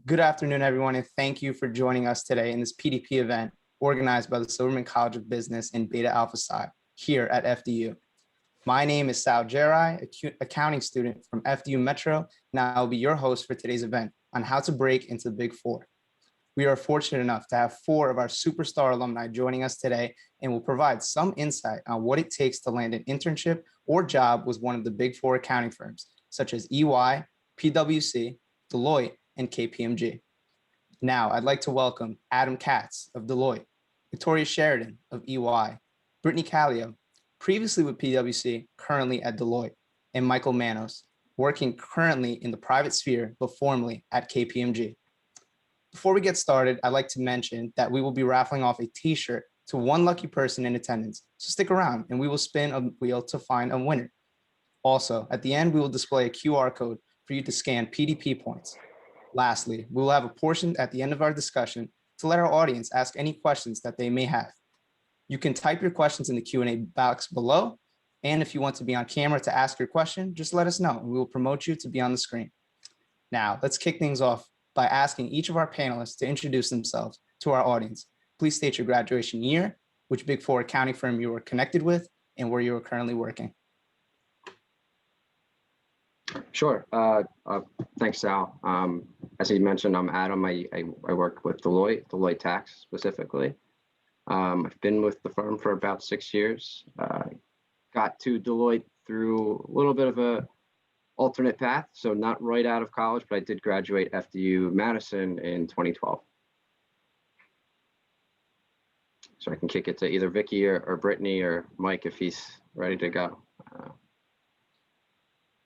Good afternoon, everyone, and thank you for joining us today in this PDP event organized by the Silberman College of Business and Beta Alpha Psi here at FDU. My name is Sal Jerai, accounting student from FDU Metro, and I'll be your host for today's event on how to break into the Big Four. We are fortunate enough to have 4 of our superstar alumni joining us today and will provide some insight on what it takes to land an internship or job with one of the Big Four accounting firms, such as EY, PwC, Deloitte, and Kpmg. Now, I'd like to welcome Adam Katz of Deloitte, Victoria Sheridan of EY, Brittany Callio, previously with PwC, currently at Deloitte, and Michael Manos, working currently in the private sphere, but formerly at Kpmg. Before we get started, I'd like to mention that we will be raffling off a t-shirt to one lucky person in attendance. So stick around and we will spin a wheel to find a winner. Also, at the end, we will display a QR code for you to scan PDP points. Lastly, we will have a portion at the end of our discussion to let our audience ask any questions that they may have. You can type your questions in the Q&A box below. And if you want to be on camera to ask your question, just let us know and we will promote you to be on the screen. Now, let's kick things off by asking each of our panelists to introduce themselves to our audience. Please state your graduation year, which Big Four accounting firm you were connected with, and where you are currently working. Sure. Thanks, Sal. As he mentioned, I'm Adam. I work with Deloitte Tax specifically. I've been with the firm for about 6 years. Got to Deloitte through a little bit of a alternate path, so not right out of college, but I did graduate FDU Madison in 2012. So I can kick it to either Vicky or Brittany or Mike if he's ready to go.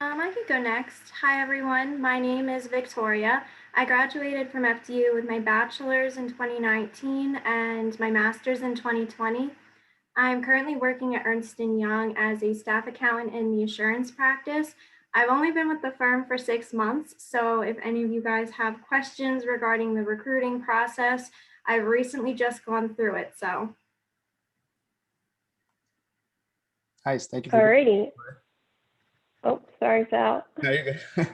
I could go next. Hi, everyone. My name is Victoria. I graduated from FDU with my bachelor's in 2019 and my master's in 2020. I'm currently working at Ernst & Young as a staff accountant in the assurance practice. I've only been with the firm for 6 months, so if any of you guys have questions regarding the recruiting process, I've recently just gone through it, so. Nice, thank you. Alrighty. Oh, sorry, Sal. No, you're good.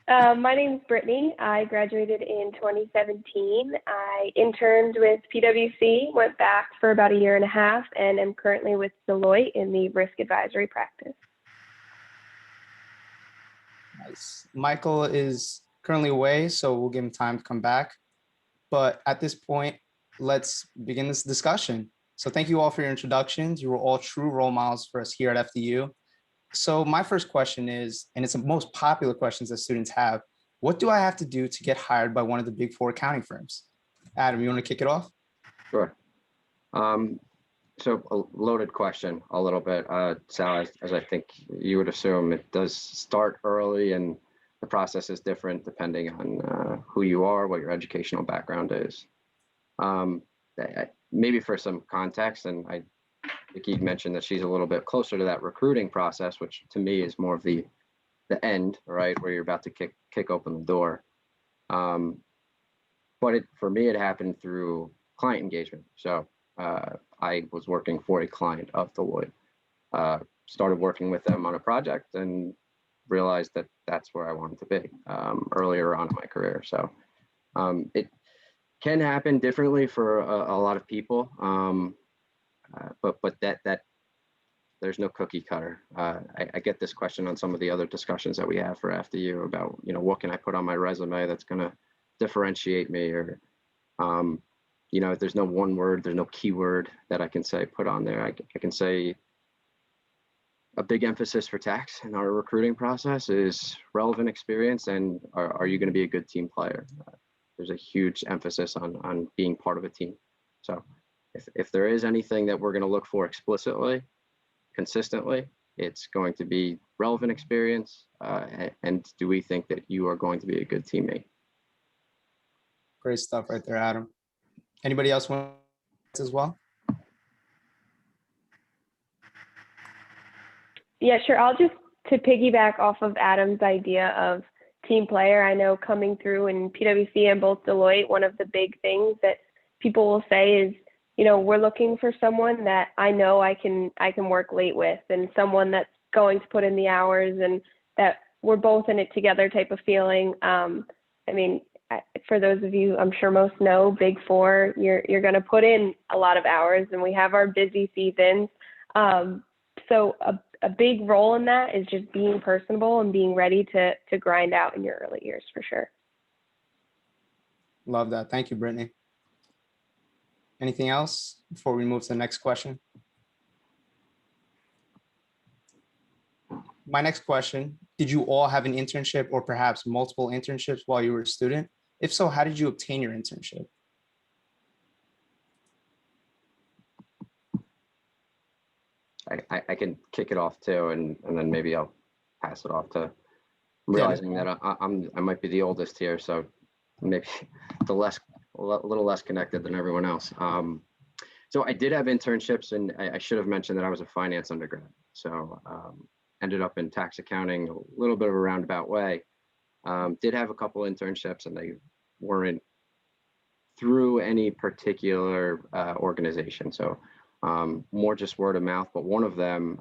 My name's Brittany. I graduated in 2017. I interned with PwC, went back for about 1.5 years, and am currently with Deloitte in the risk advisory practice. Nice. Michael is currently away, so we'll give him time to come back. But at this point, let's begin this discussion. So thank you all for your introductions. You were all true role models for us here at FDU. So my first question is, and it's the most popular questions that students have, what do I have to do to get hired by one of the Big Four accounting firms? Adam, you want to kick it off? Sure. So a loaded question a little bit, Sal, as I think you would assume, it does start early and the process is different depending on who you are, what your educational background is. Maybe for some context, and I think you mentioned that she's a little bit closer to that recruiting process, which to me is more of the end, right, where you're about to kick open the door. But for me, it happened through client engagement. So I was working for a client of Deloitte, started working with them on a project and realized that that's where I wanted to be earlier on in my career. So it can happen differently for a lot of people. But that there's no cookie cutter. I get this question on some of the other discussions that we have for FDU about, what can I put on my resume that's going to differentiate me, or, there's no one word, there's no keyword that I can say put on there. I can say a big emphasis for tax in our recruiting process is relevant experience and are you going to be a good team player? There's a huge emphasis on being part of a team. So if there is anything that we're going to look for explicitly, consistently, it's going to be relevant experience. And do we think that you are going to be a good teammate? Great stuff right there, Adam. Anybody else want as well? Yeah, sure. I'll just to piggyback off of Adam's idea of team player. I know coming through in PwC and both Deloitte, one of the big things that people will say is, we're looking for someone that I know I can work late with, and someone that's going to put in the hours and that we're both in it together type of feeling. for those of you, I'm sure most know, Big Four, you're going to put in a lot of hours, and we have our busy seasons. So a big role in that is just being personable and being ready to grind out in your early years for sure. Love that. Thank you, Brittany. Anything else before we move to the next question? My next question, did you all have an internship or perhaps multiple internships while you were a student? If so, how did you obtain your internship? I can kick it off too, and then maybe I'll pass it off to, I'm realizing that I might be the oldest here, so maybe a little less connected than everyone else. So I did have internships, and I should have mentioned that I was a finance undergrad. So ended up in tax accounting, a little bit of a roundabout way. Did have a couple internships, and they weren't through any particular organization. So more just word of mouth, but one of them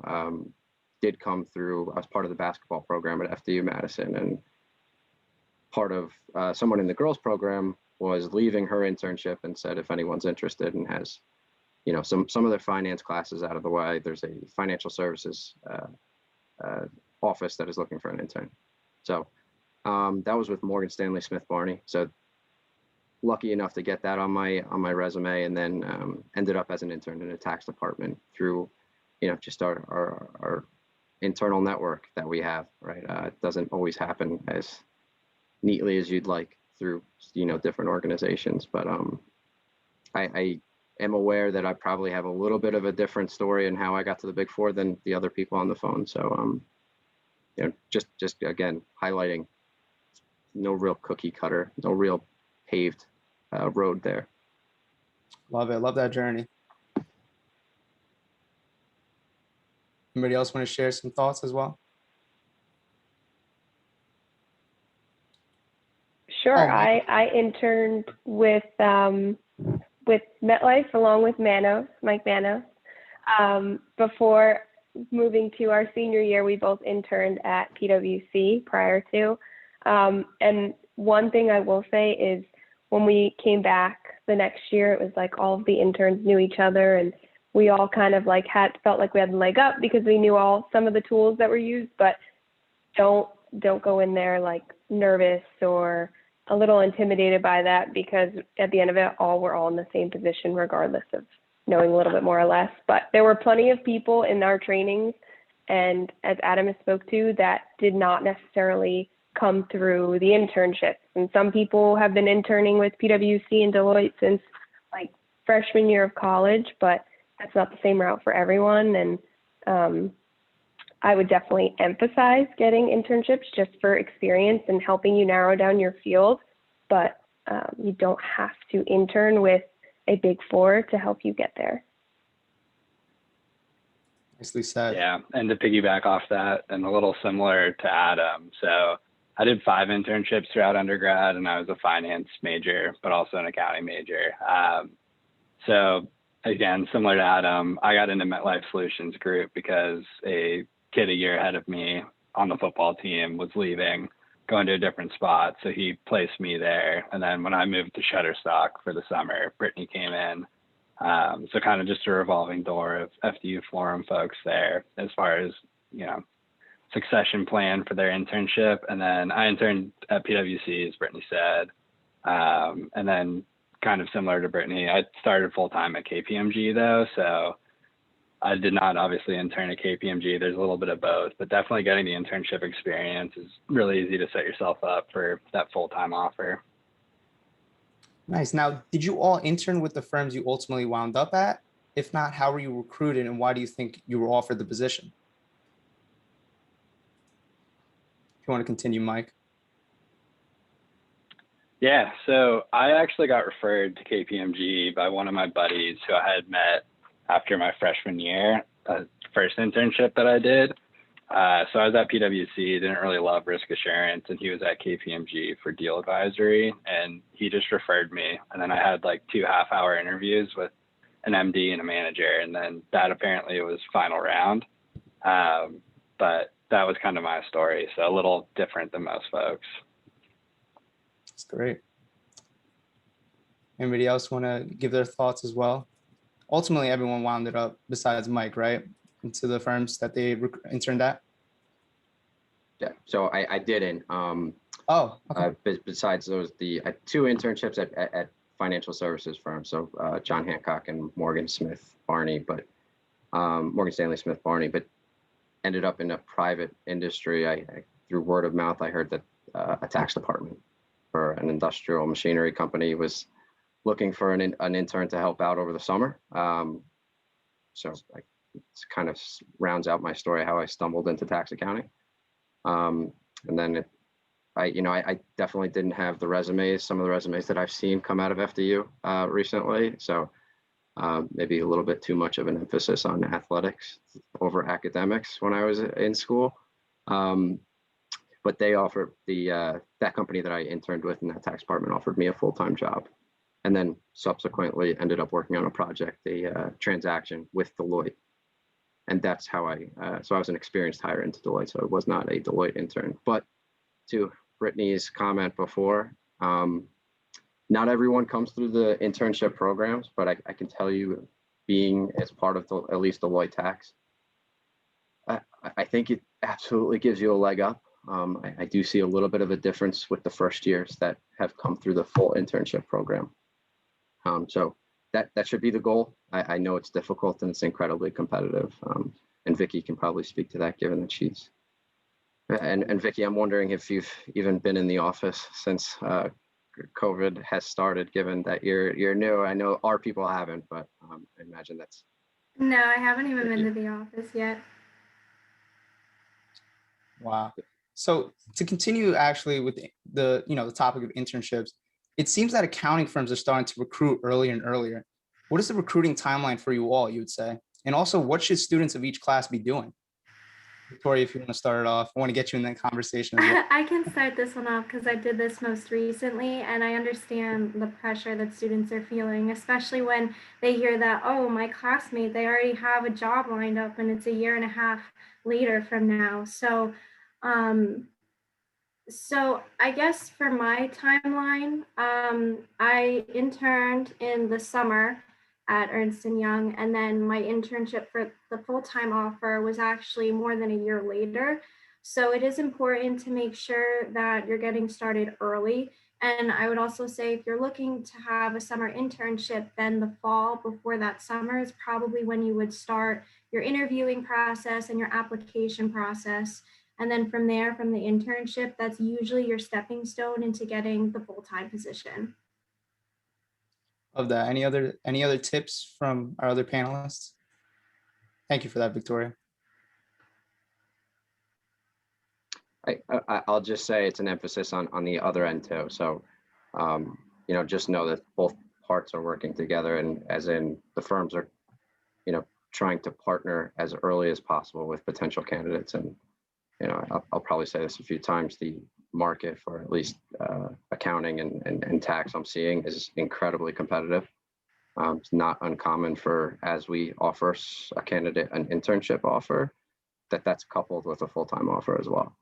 did come through. I was part of the basketball program at FDU Madison, and part of someone in the girls program was leaving her internship and said, if anyone's interested and has, some of their finance classes out of the way, there's a financial services office that is looking for an intern. So that was with Morgan Stanley Smith Barney. So lucky enough to get that on my resume, and then ended up as an intern in a tax department through, just our internal network that we have, right? It doesn't always happen as neatly as you'd like through, different organizations, but I am aware that I probably have a little bit of a different story in how I got to the Big Four than the other people on the phone. So, just again, highlighting no real cookie cutter, no real paved road there. Love it. Love that journey. Anybody else want to share some thoughts as well? Sure. I interned with MetLife along with Mike Manos. Before moving to our senior year, we both interned at PwC prior to. And one thing I will say is when we came back the next year, it was like all of the interns knew each other, and we all kind of like felt like we had a leg up because we knew some of the tools that were used, but don't go in there like nervous or a little intimidated by that, because at the end of it, we're all in the same position regardless of knowing a little bit more or less. But there were plenty of people in our trainings, and as Adam has spoke to, that did not necessarily come through the internships. And some people have been interning with PwC and Deloitte since like freshman year of college, but that's not the same route for everyone. And I would definitely emphasize getting internships just for experience and helping you narrow down your field, but you don't have to intern with a Big Four to help you get there. Nicely said. Yeah, and to piggyback off that, and a little similar to Adam, so I did 5 internships throughout undergrad, and I was a finance major, but also an accounting major. So again, similar to Adam, I got into MetLife Solutions Group because a kid a year ahead of me on the football team was leaving, going to a different spot. So he placed me there. And then when I moved to Shutterstock for the summer, Brittany came in. So kind of just a revolving door of FDU Forum folks there as far as, succession plan for their internship. And then I interned at PwC, as Brittany said. And then kind of similar to Brittany, I started full-time at Kpmg though. So I did not obviously intern at Kpmg. There's a little bit of both, but definitely getting the internship experience is really easy to set yourself up for that full-time offer. Nice. Now, did you all intern with the firms you ultimately wound up at? If not, how were you recruited, and why do you think you were offered the position? If you want to continue, Mike. Yeah, so I actually got referred to Kpmg by one of my buddies who I had met after my freshman year, first internship that I did. So I was at PwC, didn't really love risk assurance, and he was at Kpmg for deal advisory, and he just referred me. And then I had like 2 half-hour interviews with an MD and a manager, and then that apparently was final round. But that was kind of my story, so a little different than most folks. That's great. Anybody else want to give their thoughts as well? Ultimately, everyone wound it up besides Mike, right? Into the firms that they interned at. Yeah, so I didn't. Oh, okay. Besides those, the 2 internships at financial services firms, so John Hancock and Morgan Smith Barney, but Morgan Stanley Smith Barney, but ended up in a private industry. I through word of mouth, I heard that a tax department for an industrial machinery company was looking for an intern to help out over the summer. So it kind of rounds out my story how I stumbled into tax accounting. And then I definitely didn't have some of the resumes that I've seen come out of FDU recently. So maybe a little bit too much of an emphasis on athletics over academics when I was in school. But they offered that company that I interned with in that tax department offered me a full-time job, and then subsequently ended up working on a project, a transaction with Deloitte. And that's how so I was an experienced hire into Deloitte, so it was not a Deloitte intern. But to Brittany's comment before, not everyone comes through the internship programs, but I can tell you, being as part of at least Deloitte Tax, I think it absolutely gives you a leg up. I do see a little bit of a difference with the first years that have come through the full internship program. So that should be the goal. I know it's difficult and it's incredibly competitive. And Vicky can probably speak to that, given that she's. And Vicky, I'm wondering if you've even been in the office since COVID has started, given that you're new. I know our people haven't, but I imagine that's. No, I haven't even been to the office yet. Wow. So to continue actually with the topic of internships, it seems that accounting firms are starting to recruit earlier and earlier. What is the recruiting timeline for you all, you would say? And also, what should students of each class be doing? Victoria, if you want to start it off, I want to get you in that conversation as well. I can start this one off because I did this most recently, and I understand the pressure that students are feeling, especially when they hear that, oh, my classmate, they already have a job lined up and it's a year and a half later from now. So I guess for my timeline, I interned in the summer at Ernst & Young, and then my internship for the full-time offer was actually more than a year later. So it is important to make sure that you're getting started early. And I would also say if you're looking to have a summer internship, then the fall before that summer is probably when you would start your interviewing process and your application process. And then from there, from the internship, that's usually your stepping stone into getting the full-time position. Of that, any other tips from our other panelists? Thank you for that, Victoria. I'll just say it's an emphasis on the other end too. So, just know that both parts are working together, and as in the firms are, trying to partner as early as possible with potential candidates. And, I'll probably say this a few times, the market for at least accounting and tax I'm seeing is incredibly competitive. It's not uncommon for, as we offer a candidate an internship offer, that's coupled with a full-time offer as well.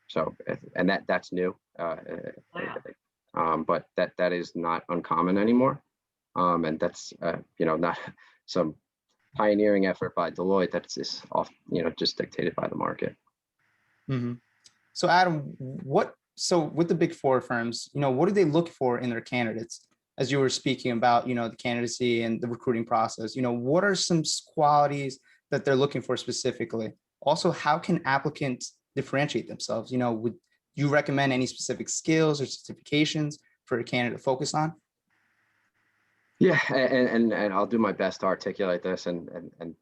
So, and that's new, but that is not uncommon anymore. And that's, not some pioneering effort by Deloitte. That's just just dictated by the market. Mm-hmm. So Adam, so with the big four firms, what do they look for in their candidates? As you were speaking about, the candidacy and the recruiting process, what are some qualities that they're looking for specifically? Also, how can applicants differentiate themselves? Would you recommend any specific skills or certifications for a candidate to focus on? Yeah, and I'll do my best to articulate this and kind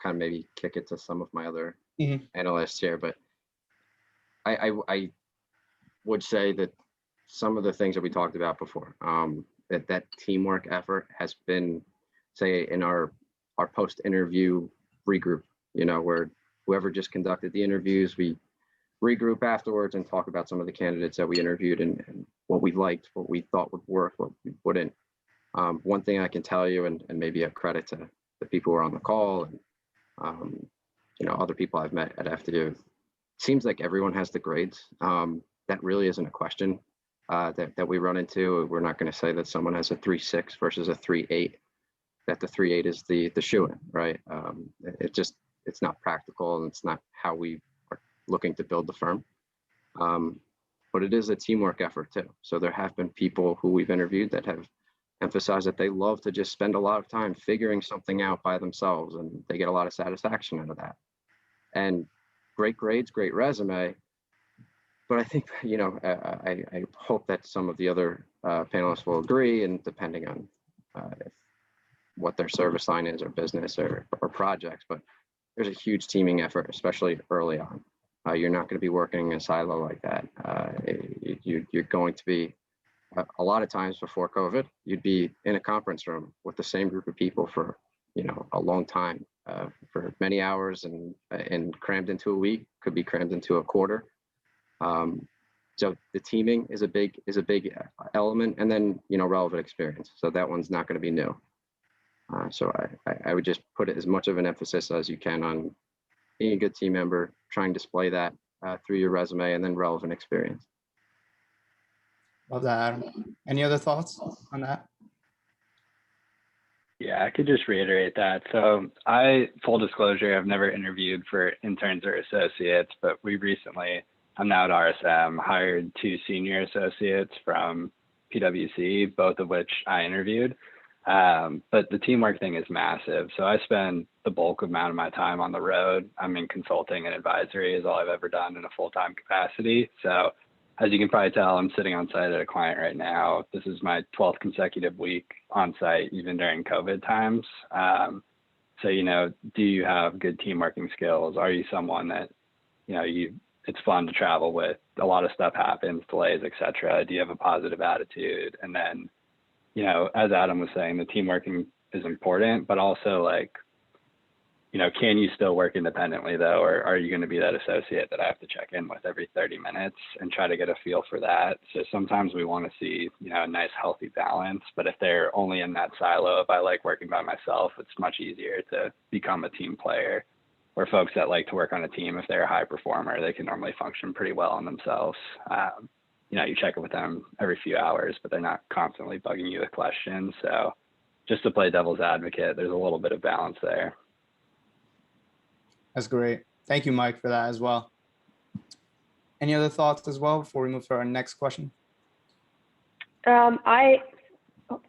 of maybe kick it to some of my other analysts here. But I would say that some of the things that we talked about before, that teamwork effort has been, say, in our post-interview regroup, where whoever just conducted the interviews, we regroup afterwards and talk about some of the candidates that we interviewed and what we liked, what we thought would work, what we wouldn't. One thing I can tell you, and maybe a credit to the people who are on the call and other people I've met at FDU, seems like everyone has the grades. That really isn't a question. that we run into. We're not going to say that someone has a 3.6 versus a 3.8, that the 3.8 is the shoe-in, right? It's not practical, and it's not how we are looking to build the firm. But it is a teamwork effort too. So there have been people who we've interviewed that have emphasized that they love to just spend a lot of time figuring something out by themselves, and they get a lot of satisfaction out of that. And great grades, great resume. But I think, I hope that some of the other panelists will agree, and depending on what their service line is, or business, or projects, but there's a huge teaming effort, especially early on. You're not going to be working in a silo like that. You're going to be, a lot of times before COVID, you'd be in a conference room with the same group of people for, a long time, for many hours, and crammed into a week, could be crammed into a quarter. So the teaming is a big element, and then, relevant experience. So that one's not going to be new. So I would just put it as much of an emphasis as you can on being a good team member, trying to display that through your resume, and then relevant experience. Love that, Adam. Any other thoughts on that? Yeah, I could just reiterate that. So full disclosure, I've never interviewed for interns or associates, but I'm now at RSM, hired 2 senior associates from PwC, both of which I interviewed. But the teamwork thing is massive. So I spend the bulk amount of my time on the road. I'm in consulting and advisory is all I've ever done in a full-time capacity. So as you can probably tell, I'm sitting on site at a client right now. This is my 12th consecutive week on site, even during COVID times. So, do you have good team working skills? Are you someone that, it's fun to travel with? A lot of stuff happens, delays, etc. Do you have a positive attitude? And then, as Adam was saying, the team working is important, but also can you still work independently though? Or are you going to be that associate that I have to check in with every 30 minutes and try to get a feel for that? So sometimes we want to see, a nice healthy balance, but if they're only in that silo, if I like working by myself, it's much easier to become a team player. Or folks that like to work on a team, if they're a high performer, they can normally function pretty well on themselves. You check in with them every few hours, but they're not constantly bugging you with questions. So just to play devil's advocate, there's a little bit of balance there. That's great. Thank you, Mike, for that as well. Any other thoughts as well before we move to our next question? I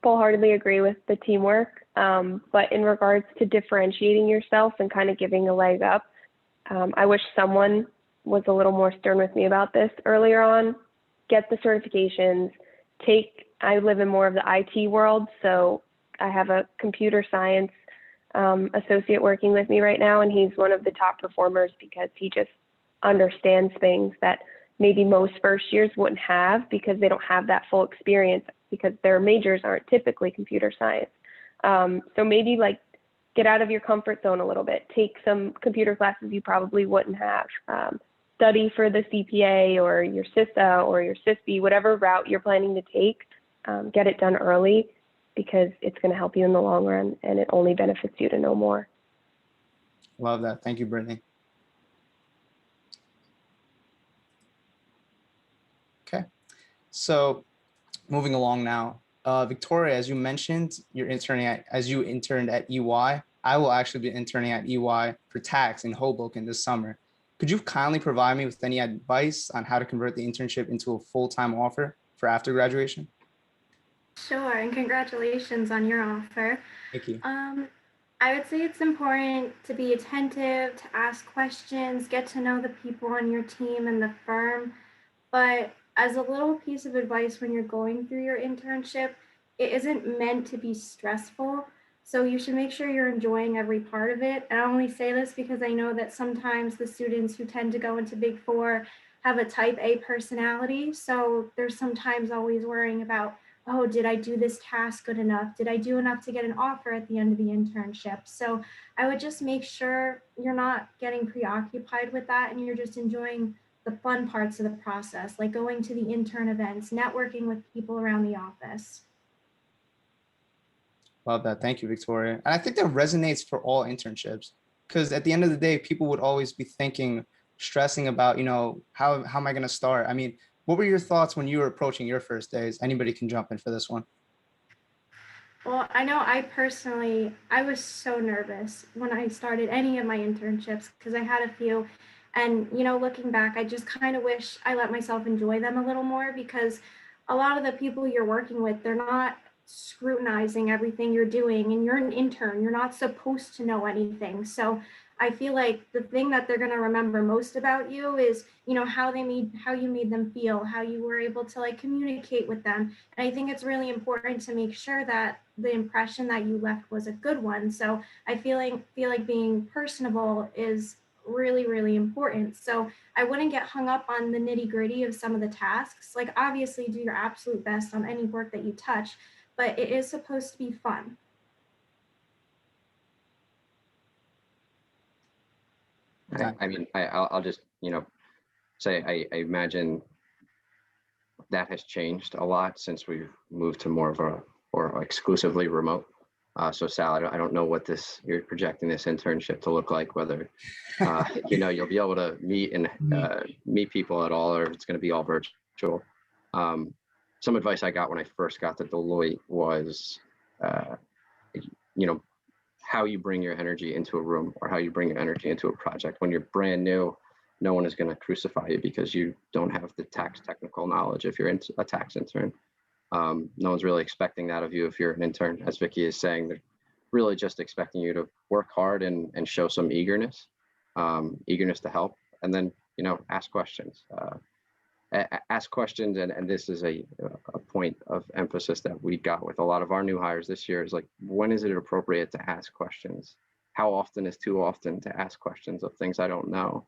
wholeheartedly agree with the teamwork, but in regards to differentiating yourself and kind of giving a leg up, I wish someone was a little more stern with me about this earlier on. Get the certifications. I live in more of the IT world, so I have a computer science associate working with me right now, and he's one of the top performers because he just understands things that maybe most first years wouldn't have, because they don't have that full experience, because their majors aren't typically computer science. So maybe get out of your comfort zone a little bit. Take some computer classes you probably wouldn't have. Study for the CPA or your CISA or your CISB, whatever route you're planning to take. Get it done early, because it's going to help you in the long run, and it only benefits you to know more. Love that. Thank you, Brittany. Okay, so moving along now, Victoria, as you mentioned, you interned at EY. I will actually be interning at EY for tax in Hoboken this summer. Could you kindly provide me with any advice on how to convert the internship into a full-time offer for after graduation? Sure, and congratulations on your offer. Thank you. I would say it's important to be attentive, to ask questions, get to know the people on your team and the firm. But as a little piece of advice when you're going through your internship, it isn't meant to be stressful. So you should make sure you're enjoying every part of it. And I only say this because I know that sometimes the students who tend to go into Big Four have a type A personality. So there's sometimes always worrying about, oh, did I do this task good enough? Did I do enough to get an offer at the end of the internship? So I would just make sure you're not getting preoccupied with that, and you're just enjoying the fun parts of the process, like going to the intern events, networking with people around the office. Love that. Thank you, Victoria. And I think that resonates for all internships, because at the end of the day, people would always be stressing about, how am I going to start? I mean, What were your thoughts when you were approaching your first days? Anybody can jump in for this one. Well, I know I was so nervous when I started any of my internships because I had a few. And, looking back, I just kind of wish I let myself enjoy them a little more because a lot of the people you're working with, they're not scrutinizing everything you're doing. And you're an intern, you're not supposed to know anything. So I feel like the thing that they're going to remember most about you is, how you made them feel, how you were able to communicate with them. And I think it's really important to make sure that the impression that you left was a good one. So I feel like being personable is really, really important. So I wouldn't get hung up on the nitty-gritty of some of the tasks. Obviously do your absolute best on any work that you touch, but it is supposed to be fun. I'll just, say I imagine that has changed a lot since we've moved to more of or exclusively remote. So Sal, I don't know what you're projecting this internship to look like, whether, you'll be able to meet and meet people at all, or if it's going to be all virtual. Some advice I got when I first got to Deloitte was, how you bring your energy into a room or how you bring your energy into a project. When you're brand new, no one is going to crucify you because you don't have the tax technical knowledge if you're a tax intern. No one's really expecting that of you if you're an intern. As Vicky is saying, they're really just expecting you to work hard and show some eagerness to help, and then, ask questions. Ask questions, and this is a point of emphasis that we got with a lot of our new hires this year is when is it appropriate to ask questions? How often is too often to ask questions of things I don't know?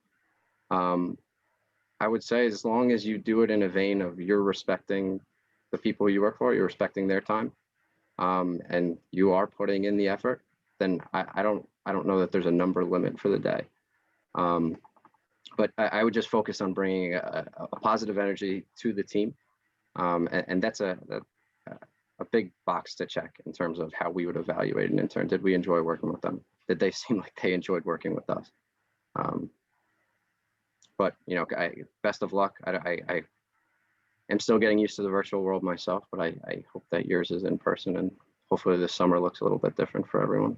I would say as long as you do it in a vein of you're respecting the people you work for, you're respecting their time, and you are putting in the effort, then I don't know that there's a number limit for the day. But I would just focus on bringing a positive energy to the team. And that's a big box to check in terms of how we would evaluate an intern. Did we enjoy working with them? Did they seem like they enjoyed working with us? But, best of luck. I am still getting used to the virtual world myself, but I hope that yours is in person, and hopefully this summer looks a little bit different for everyone.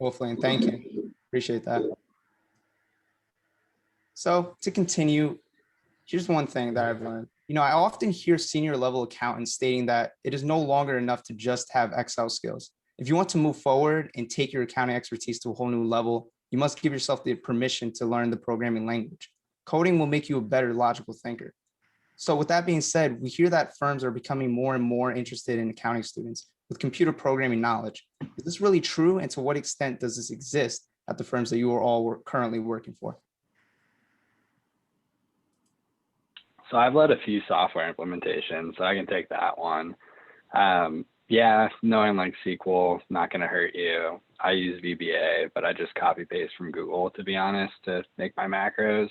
Hopefully, and thank you. Appreciate that. So to continue, here's one thing that I've learned. I often hear senior level accountants stating that it is no longer enough to just have Excel skills. If you want to move forward and take your accounting expertise to a whole new level, you must give yourself the permission to learn the programming language. Coding will make you a better logical thinker. So with that being said, we hear that firms are becoming more and more interested in accounting students with computer programming knowledge. Is this really true? And to what extent does this exist at the firms that you are all currently working for? So I've led a few software implementations, so I can take that one. Yeah, knowing SQL, not going to hurt you. I use VBA, but I just copy paste from Google, to be honest, to make my macros.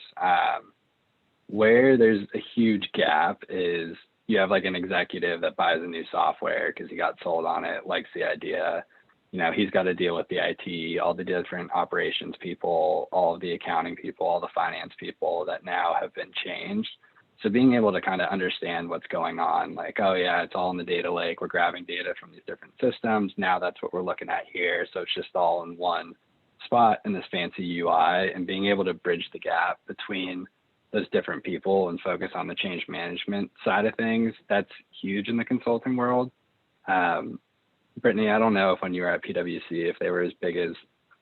Where there's a huge gap is you have an executive that buys a new software because he got sold on it, likes the idea. He's got to deal with the IT, all the different operations people, all of the accounting people, all the finance people that now have been changed. So being able to kind of understand what's going on, oh yeah, it's all in the data lake. We're grabbing data from these different systems. Now that's what we're looking at here. So it's just all in one spot in this fancy UI, and being able to bridge the gap between those different people and focus on the change management side of things. That's huge in the consulting world. Brittany, I don't know if when you were at PwC, if they were as big as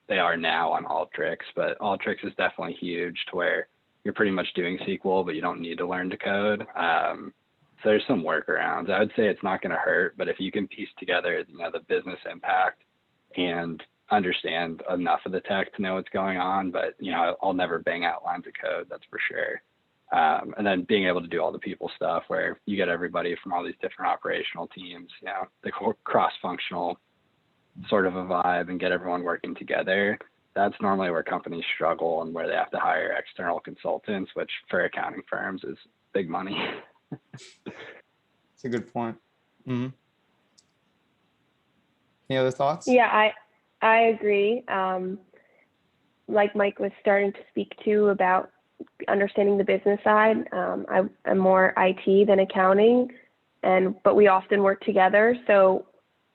they are now on Alteryx, but Alteryx is definitely huge to where you're pretty much doing SQL, but you don't need to learn to code. So there's some workarounds. I would say it's not going to hurt, but if you can piece together, the business impact and understand enough of the tech to know what's going on, but I'll never bang out lines of code, that's for sure. And then being able to do all the people stuff where you get everybody from all these different operational teams, the cross-functional sort of a vibe, and get everyone working together. That's normally where companies struggle and where they have to hire external consultants, which for accounting firms is big money. It's a good point. Mm-hmm. Any other thoughts? Yeah, I agree. Like Mike was starting to speak to about understanding the business side. I'm more IT than accounting, but we often work together. So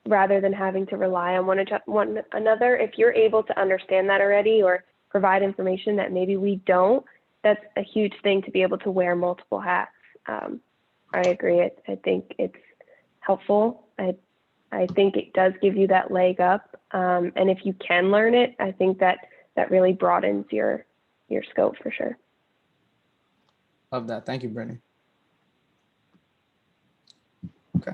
rather than having to rely on one another, if you're able to understand that already or provide information that maybe we don't, that's a huge thing to be able to wear multiple hats. I agree. I think it's helpful. I think it does give you that leg up. And if you can learn it, I think that really broadens your scope for sure. Love that. Thank you, Brittany. Okay.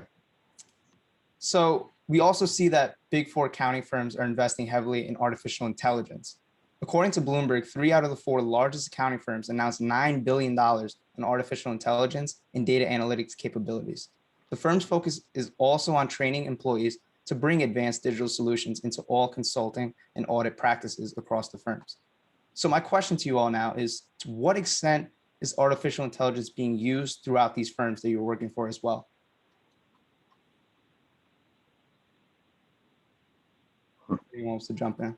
So we also see that Big Four accounting firms are investing heavily in artificial intelligence. According to Bloomberg, 3 out of the 4 largest accounting firms announced $9 billion in artificial intelligence and data analytics capabilities. The firm's focus is also on training employees to bring advanced digital solutions into all consulting and audit practices across the firms. So my question to you all now is, to what extent is artificial intelligence being used throughout these firms that you're working for as well? Anyone wants to jump in?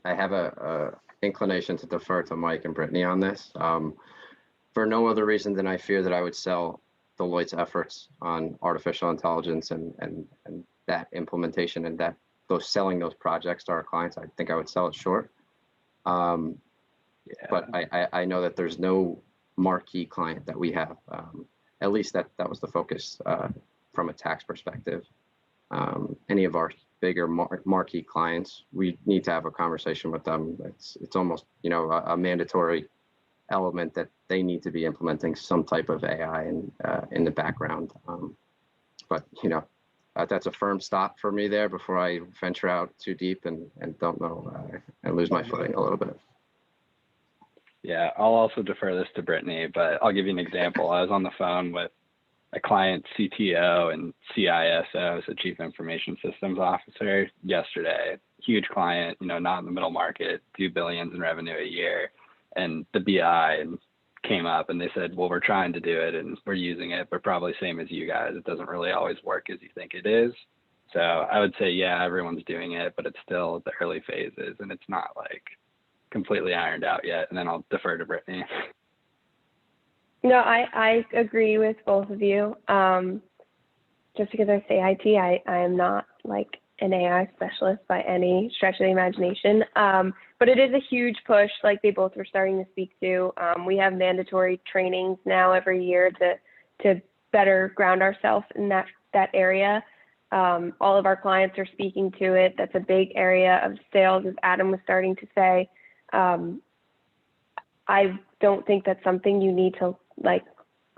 I have a inclination to defer to Mike and Brittany on this, for no other reason than I fear that I would sell Deloitte's efforts on artificial intelligence and that implementation and selling those projects to our clients. I think I would sell it short. But I know that there's no marquee client that we have. At least that was the focus from a tax perspective. Any of our bigger marquee clients, we need to have a conversation with them. It's almost, a mandatory element that they need to be implementing some type of AI in the background. But that's a firm stop for me there before I venture out too deep and don't know and lose my footing a little bit. Yeah, I'll also defer this to Brittany, but I'll give you an example. I was on the phone with a client CTO and CISO, so Chief Information Systems Officer, yesterday. Huge client, not in the middle market, do billions in revenue a year. And the BI came up and they said, well, we're trying to do it and we're using it, but probably same as you guys, it doesn't really always work as you think it is. So I would say, yeah, everyone's doing it, but it's still the early phases and it's not like completely ironed out yet. And then I'll defer to Brittany. No, I agree with both of you. Just because I say IT, I am not like an AI specialist by any stretch of the imagination. But it is a huge push, like they both were starting to speak to. We have mandatory trainings now every year to better ground ourselves in that area. All of our clients are speaking to it. That's a big area of sales, as Adam was starting to say. I don't think that's something you need to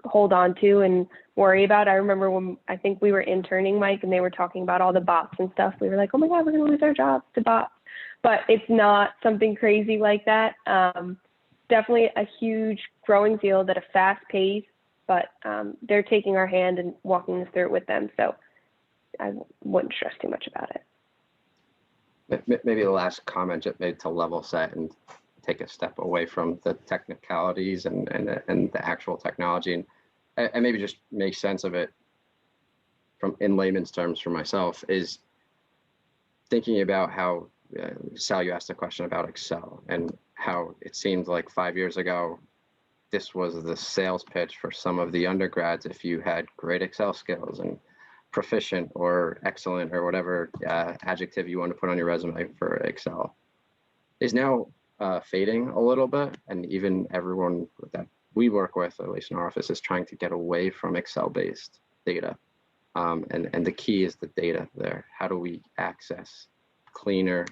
hold on to and worry about. I remember when I think we were interning, Mike, and they were talking about all the bots and stuff. We were like, oh my God, we're gonna lose our jobs to bots. But it's not something crazy like that. Definitely a huge growing field at a fast pace, but they're taking our hand and walking us through it with them. So I wouldn't stress too much about it. Maybe the last comment just made to level set and take a step away from the technicalities and the actual technology and maybe just make sense of it from in layman's terms for myself is thinking about how Sal, you asked a question about Excel and how it seemed like 5 years ago this was the sales pitch for some of the undergrads if you had great Excel skills and proficient or excellent or whatever adjective you want to put on your resume for Excel is now fading a little bit, and even everyone that we work with, at least in our office, is trying to get away from Excel-based data. And the key is the data there. How do we access cleaner,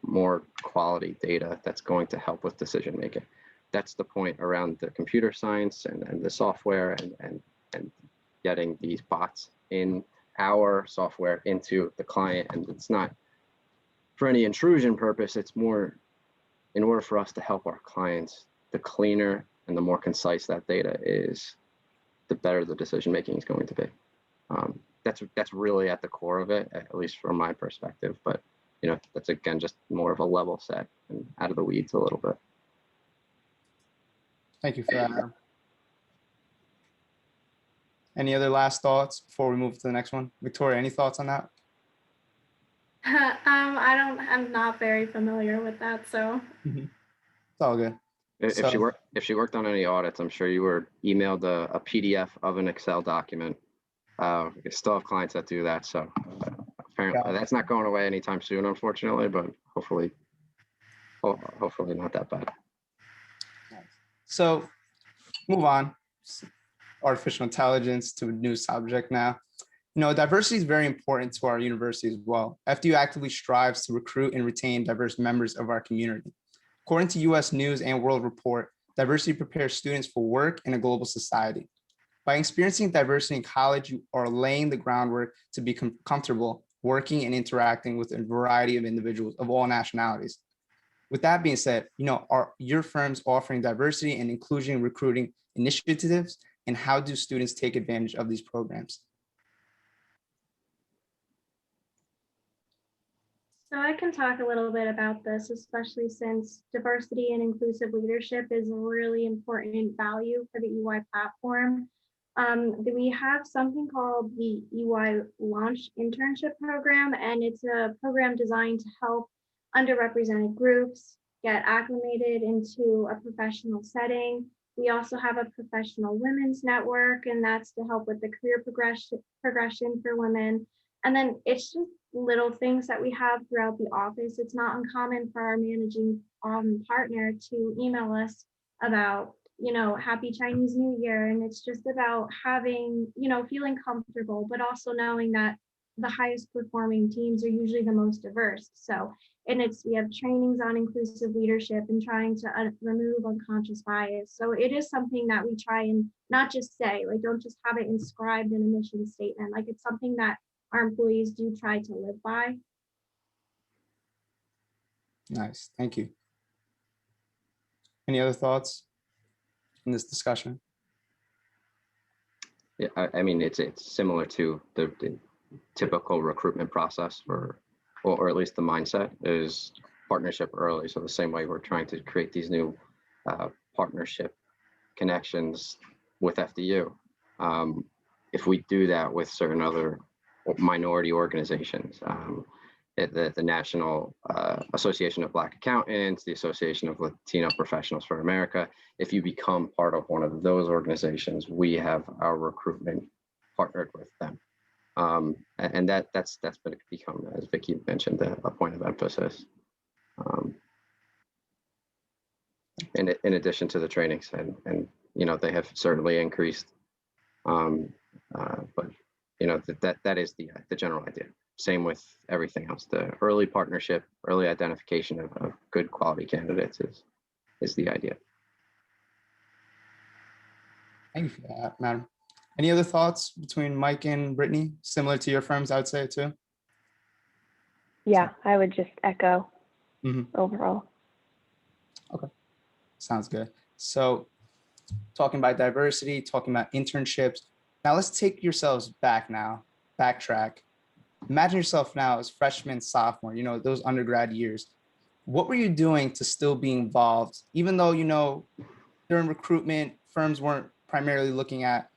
more quality data that's going to help with decision making? That's the point around the computer science and the software and getting these bots in our software into the client. And it's not for any intrusion purpose, it's more in order for us to help our clients, the cleaner and the more concise that data is, the better the decision making is going to be. That's really at the core of it, at least from my perspective. But that's again just more of a level set and out of the weeds a little bit. Thank you for that, Adam. Any other last thoughts before we move to the next one? Victoria, any thoughts on that? I'm not very familiar with that, so. It's all good. If she worked on any audits, I'm sure you were emailed a PDF of an Excel document. We still have clients that do that, so apparently that's not going away anytime soon, unfortunately, but hopefully not that bad. So move on. Artificial intelligence to a new subject now. Diversity is very important to our university as well. FDU actively strives to recruit and retain diverse members of our community. According to U.S. News and World Report, diversity prepares students for work in a global society. By experiencing diversity in college, you are laying the groundwork to be comfortable working and interacting with a variety of individuals of all nationalities. With that being said, are your firms offering diversity and inclusion recruiting initiatives, and how do students take advantage of these programs? So I can talk a little bit about this, especially since diversity and inclusive leadership is a really important value for the EY platform. We have something called the EY Launch Internship Program, and it's a program designed to help underrepresented groups get acclimated into a professional setting. We also have a professional women's network, and that's to help with the career progression for women. And then it's just little things that we have throughout the office. It's not uncommon for our managing partner to email us about, Happy Chinese New Year. And it's just about having, feeling comfortable, but also knowing that the highest performing teams are usually the most diverse. So, we have trainings on inclusive leadership and trying to remove unconscious bias. So it is something that we try and not just say, like, don't just have it inscribed in a mission statement. Like, it's something that our employees do try to live by. Nice, thank you. Any other thoughts in this discussion? Yeah, I mean, it's similar to the typical recruitment process, or at least the mindset is partnership early. So the same way we're trying to create these new partnership connections with FDU. If we do that with certain other minority organizations, the National Association of Black Accountants, the Association of Latino Professionals for America, if you become part of one of those organizations, we have our recruitment partnered with them. And that's become, as Vicky mentioned, a point of emphasis. In addition to the trainings, and they have certainly increased, but that is the general idea. Same with everything else. The early partnership, early identification of good quality candidates is the idea. Thank you for that, madam. Any other thoughts between Mike and Brittany, similar to your firms, I would say too? Yeah, I would just echo overall. Okay, sounds good. So talking about diversity, talking about internships. Now let's take yourselves back now, backtrack. Imagine yourself now as freshman, sophomore, those undergrad years. What were you doing to still be involved, even though, during recruitment, firms weren't primarily looking at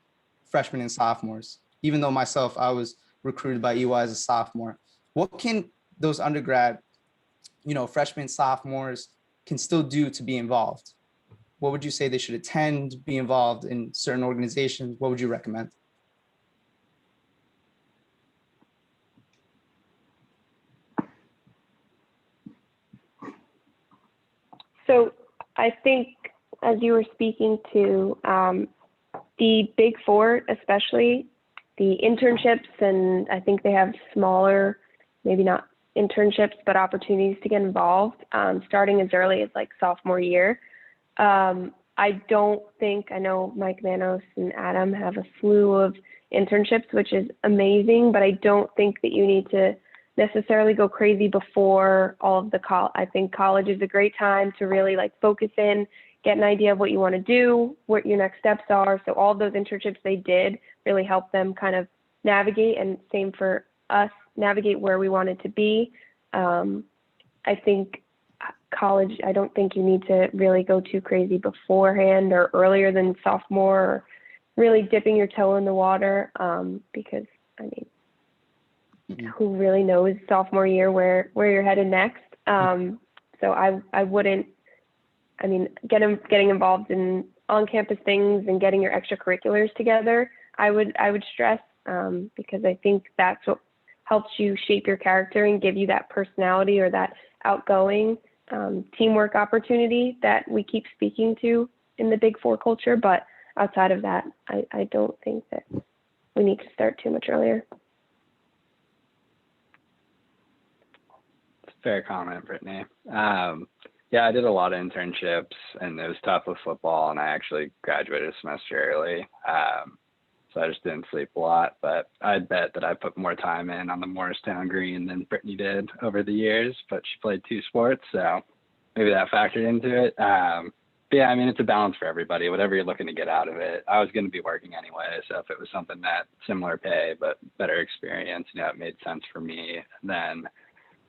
freshmen and sophomores? Even though myself, I was recruited by EY as a sophomore. What can those undergrad, freshmen, sophomores can still do to be involved? What would you say they should attend, be involved in certain organizations? What would you recommend? So I think, as you were speaking to, the Big Four, especially the internships, and I think they have smaller, maybe not internships, but opportunities to get involved, starting as early as like sophomore year. I know Mike Manos and Adam have a slew of internships, which is amazing, but I don't think that you need to necessarily go crazy before all of the I think college is a great time to really focus in, get an idea of what you want to do, what your next steps are. So all of those internships they did really help them kind of navigate, and same for us, navigate where we wanted to be. I think college, I don't think you need to really go too crazy beforehand or earlier than sophomore, or really dipping your toe in the water, because who really knows sophomore year where you're headed next. So I wouldn't I mean, getting involved in on-campus things and getting your extracurriculars together, I would stress, because I think that's what helps you shape your character and give you that personality or that outgoing teamwork opportunity that we keep speaking to in the Big Four culture. But outside of that, I don't think that we need to start too much earlier. Fair comment, Brittany. Yeah, I did a lot of internships, and it was tough with football, and I actually graduated a semester early. So I just didn't sleep a lot, but I'd bet that I put more time in on the Morristown Green than Brittany did over the years, but she played 2 sports, so maybe that factored into it. But yeah, I mean, it's a balance for everybody, whatever you're looking to get out of it. I was going to be working anyway, so if it was something that similar pay but better experience, it made sense for me. Then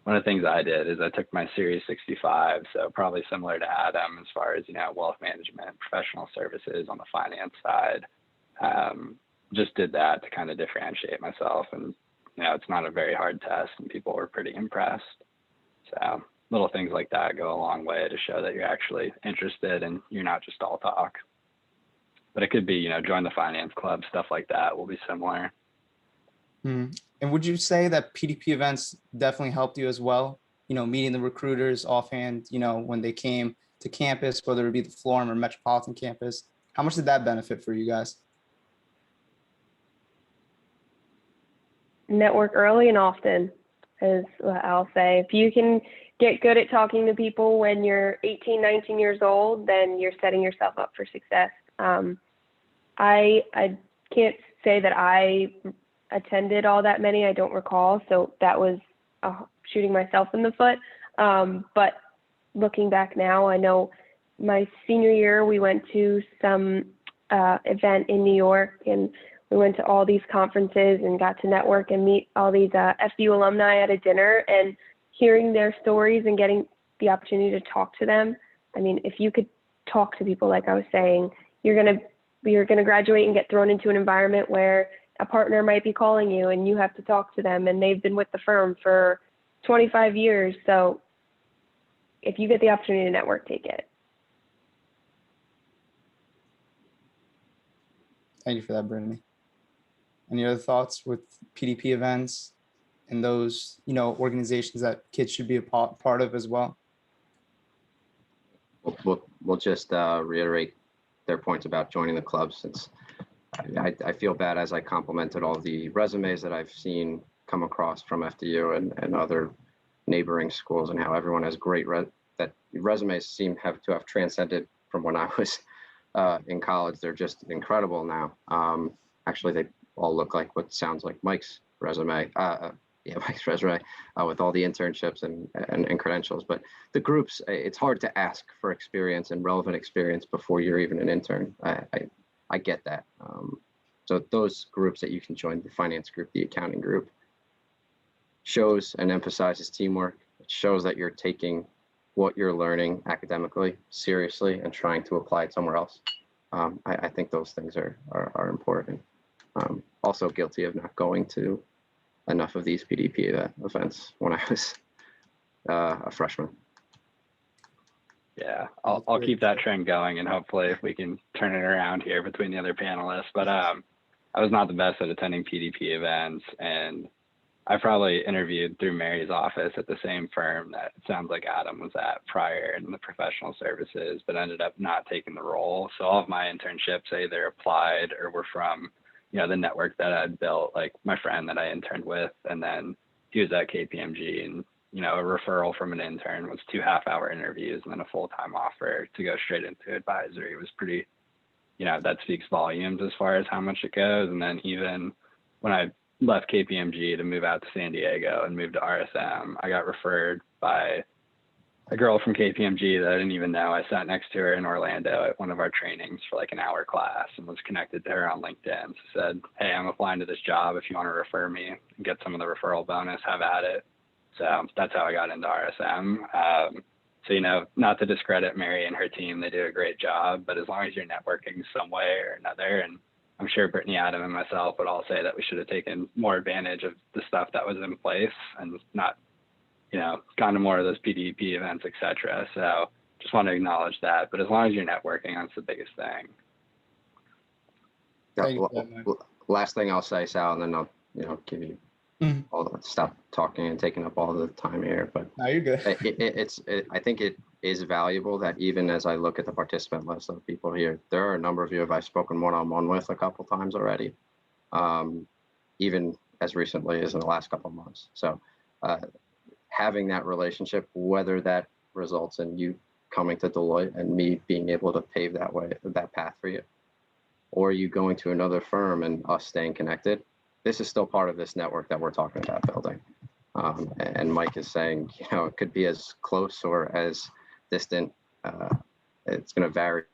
one of the things I did is I took my Series 65, so probably similar to Adam as far as, wealth management, professional services on the finance side. Just did that to kind of differentiate myself, and, it's not a very hard test, and people were pretty impressed. So little things like that go a long way to show that you're actually interested and you're not just all talk. But it could be, join the finance club, stuff like that will be similar. And would you say that PDP events definitely helped you as well? Meeting the recruiters offhand, when they came to campus, whether it be the Florham or Metropolitan campus, how much did that benefit for you guys? Network early and often is what I'll say. If you can get good at talking to people when you're 18, 19 years old, then you're setting yourself up for success. I can't say that I attended all that many. I don't recall. So that was shooting myself in the foot. But looking back now, I know my senior year, we went to some event in New York, and we went to all these conferences and got to network and meet all these FDU alumni at a dinner, and hearing their stories and getting the opportunity to talk to them. I mean, if you could talk to people, like I was saying, you're gonna graduate and get thrown into an environment where a partner might be calling you and you have to talk to them, and they've been with the firm for 25 years. So if you get the opportunity to network, take it. Thank you for that, Brittany. Any other thoughts with PDP events and those, organizations that kids should be a part of as well? We'll just reiterate their points about joining the club, since I feel bad as I complimented all the resumes that I've seen come across from FDU and other neighboring schools, and how everyone has great that resumes seem to have transcended from when I was in college. They're just incredible now. Actually, they all look like what sounds like Mike's resume. Mike's resume with all the internships and credentials. But the groups, it's hard to ask for experience and relevant experience before you're even an intern. I get that. So those groups that you can join, the finance group, the accounting group, shows and emphasizes teamwork. It shows that you're taking what you're learning academically seriously and trying to apply it somewhere else. I think those things are important. Also guilty of not going to enough of these PDP events when I was a freshman. Yeah, I'll keep that trend going, and hopefully if we can turn it around here between the other panelists. But I was not the best at attending PDP events, and I probably interviewed through Mary's office at the same firm that it sounds like Adam was at prior in the professional services, but ended up not taking the role. So all of my internships either applied or were from, the network that I'd built, like my friend that I interned with, and then he was at Kpmg, and a referral from an intern was 2 half-hour interviews and then a full-time offer to go straight into advisory. It was pretty, that speaks volumes as far as how much it goes. And then even when I left Kpmg to move out to San Diego and move to RSM, I got referred by a girl from Kpmg that I didn't even know. I sat next to her in Orlando at one of our trainings for like an hour class and was connected to her on LinkedIn. She said, "Hey, I'm applying to this job. If you want to refer me and get some of the referral bonus, have at it." So that's how I got into RSM. So, not to discredit Mary and her team, they do a great job, but as long as you're networking some way or another, and I'm sure Brittany, Adam, and myself would all say that we should have taken more advantage of the stuff that was in place and not, gone to more of those PDP events, et cetera. So just want to acknowledge that. But as long as you're networking, that's the biggest thing. Thank you for that, Mike. Last thing I'll say, Sal, and then I'll give you all the stop talking and taking up all the time here. But No, you're good. I think it is valuable that even as I look at the participant list of people here, there are a number of you I've spoken one-on-one with a couple times already, even as recently as in the last couple of months. So having that relationship, whether that results in you coming to Deloitte and me being able to pave that path for you, or you going to another firm and us staying connected, this is still part of this network that we're talking about building. And Mike is saying, it could be as close or as distant. It's going to vary,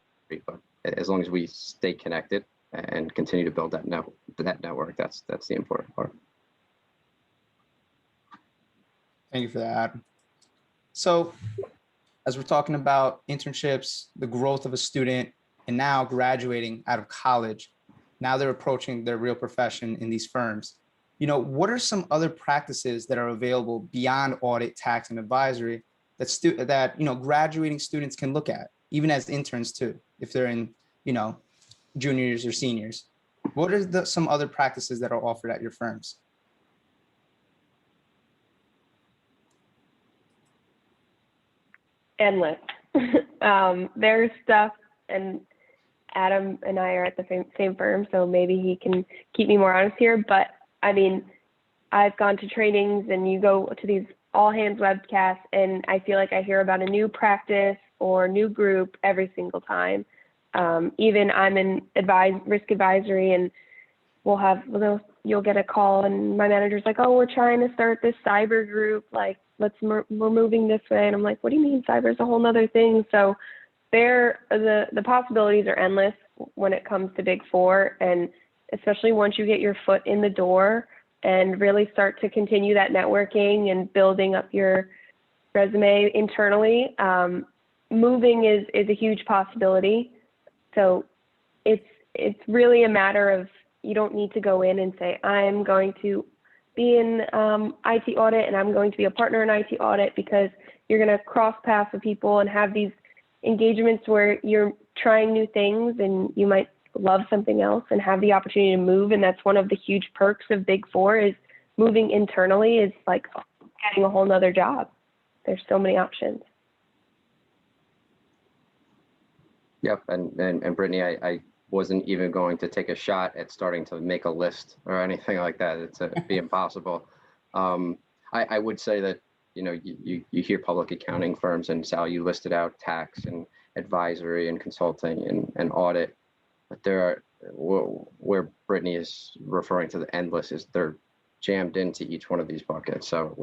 but as long as we stay connected and continue to build that network, that's the important part. Thank you for that, Adam. So as we're talking about internships, the growth of a student, and now graduating out of college, now they're approaching their real profession in these firms. What are some other practices that are available beyond audit, tax, and advisory that graduating students can look at, even as interns too, if they're in, juniors or seniors? What are some other practices that are offered at your firms? Endless. There's stuff, and Adam and I are at the same firm, so maybe he can keep me more honest here. But I mean, I've gone to trainings, and you go to these all hands webcasts, and I feel like I hear about a new practice or new group every single time. Even I'm in risk advisory, and you'll get a call, and my manager's like, "Oh, we're trying to start this cyber group. Like, we're moving this way." And I'm like, "What do you mean cyber is a whole nother thing?" So the possibilities are endless when it comes to Big Four, and especially once you get your foot in the door and really start to continue that networking and building up your resume internally, moving is a huge possibility. So it's really a matter of, you don't need to go in and say, I'm going to be in IT audit and I'm going to be a partner in IT audit, because you're going to cross paths with people and have these engagements where you're trying new things and you might love something else and have the opportunity to move. And that's one of the huge perks of Big Four, is moving internally is like getting a whole nother job. There's so many options. Yep, and Brittany, I wasn't even going to take a shot at starting to make a list or anything like that. It'd be impossible. I would say that, you hear public accounting firms, and Sal, you listed out tax and advisory and consulting and audit, but there are, where Brittany is referring to the endless, is they're jammed into each one of these buckets. So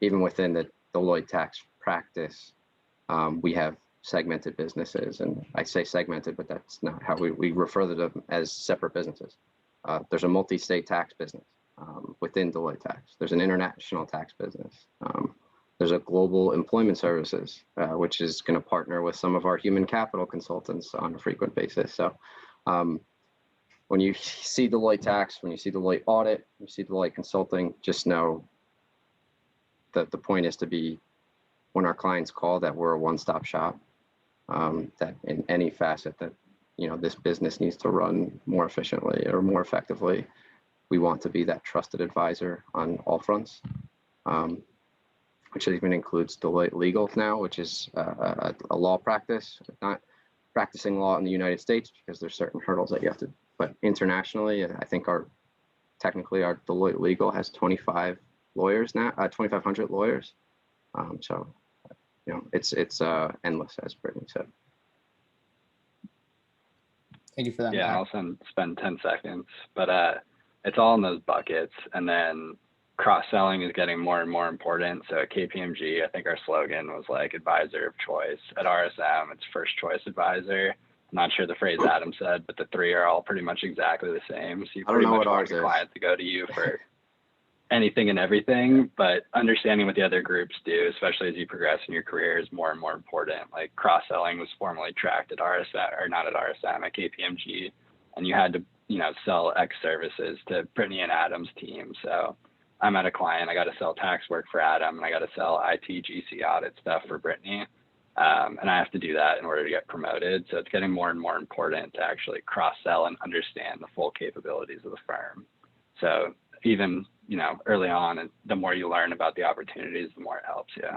even within the Deloitte tax practice, we have segmented businesses, and I say segmented, but that's not how we refer to them, as separate businesses. There's a multi-state tax business within Deloitte Tax. There's an international tax business. There's a global employment services, which is going to partner with some of our human capital consultants on a frequent basis. So when you see Deloitte Tax, when you see Deloitte Audit, you see Deloitte Consulting, just know that the point is to be, when our clients call, that we're a one-stop shop, that in any facet that, this business needs to run more efficiently or more effectively, we want to be that trusted advisor on all fronts, which even includes Deloitte Legal now, which is a law practice, not practicing law in the United States, because there's certain hurdles that you have to, but internationally, I think technically our Deloitte Legal has 25 lawyers now, 2,500 lawyers. So, it's endless, as Brittany said. Thank you for that. Yeah, I'll spend 10 seconds, but it's all in those buckets. And then cross-selling is getting more and more important. So at Kpmg, I think our slogan was like advisor of choice. At RSM, it's first choice advisor. I'm not sure the phrase Adam said, but the three are all pretty much exactly the same. So you pretty much want your client to go to you for anything and everything, but understanding what the other groups do, especially as you progress in your career, is more and more important. Like cross-selling was formerly tracked at RSM, or not at RSM, at Kpmg, and you had to, sell X services to Brittany and Adam's team. So I'm at a client, I got to sell tax work for Adam, and I got to sell IT GC audit stuff for Brittany. And I have to do that in order to get promoted. So it's getting more and more important to actually cross-sell and understand the full capabilities of the firm. So even, early on, and the more you learn about the opportunities, the more it helps you.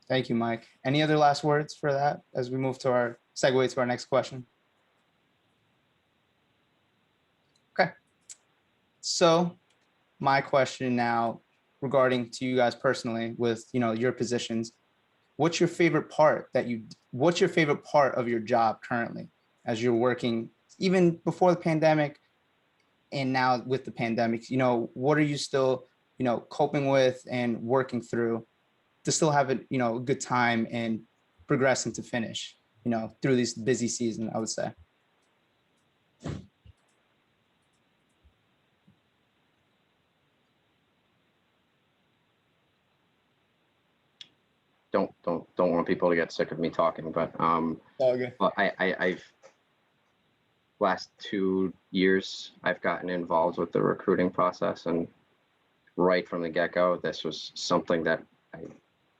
Thank you, Mike. Any other last words for that as we move to our segue to our next question? Okay. So my question now regarding to you guys personally with, your positions, what's your favorite part of your job currently as you're working, even before the pandemic and now with the pandemic, what are you still, coping with and working through to still have a good time and progressing to finish, through this busy season, I would say. Don't want people to get sick of me talking, but Okay. well, I've last 2 years I've gotten involved with the recruiting process, and right from the get-go, this was something that I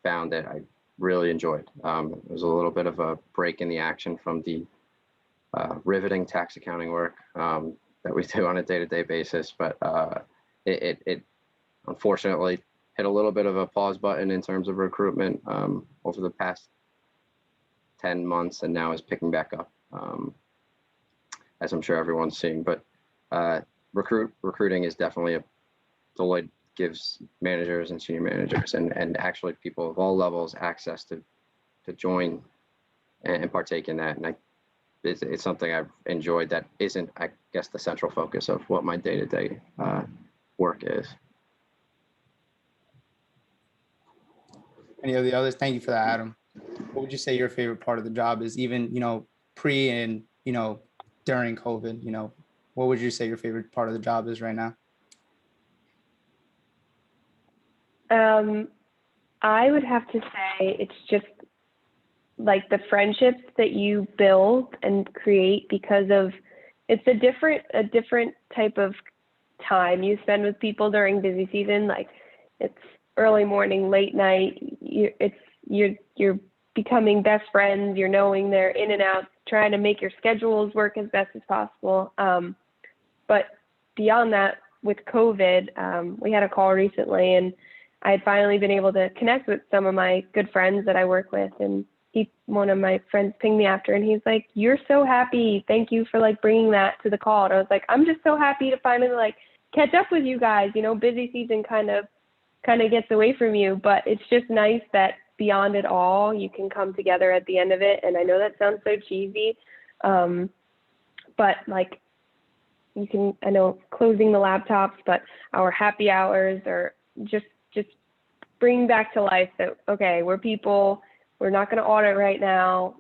found that I really enjoyed. It was a little bit of a break in the action from the riveting tax accounting work that we do on a day-to-day basis, but it unfortunately hit a little bit of a pause button in terms of recruitment over the past 10 months, and now is picking back up, as I'm sure everyone's seeing. But recruiting is definitely Deloitte gives managers and senior managers and actually people of all levels access to join and partake in that. And it's something I've enjoyed that isn't, I guess, the central focus of what my day-to-day work is. Any of the others? Thank you for that, Adam. What would you say your favorite part of the job is, even, pre and, during COVID, what would you say your favorite part of the job is right now? I would have to say it's just like the friendships that you build and create, because of it's a different type of time you spend with people during busy season. Like it's early morning, late night. You're becoming best friends. You're knowing their in and out, trying to make your schedules work as best as possible. But beyond that, with COVID, we had a call recently, and I had finally been able to connect with some of my good friends that I work with, and one of my friends pinged me after, and he's like, "You're so happy. Thank you for bringing that to the call." And I was like, "I'm just so happy to finally catch up with you guys. Busy season kind of gets away from you, but it's just nice that beyond it all, you can come together at the end of it." And I know that sounds so cheesy, but you can, I know, closing the laptops, but our happy hours are just bring back to life that, okay, we're people, we're not going to audit right now,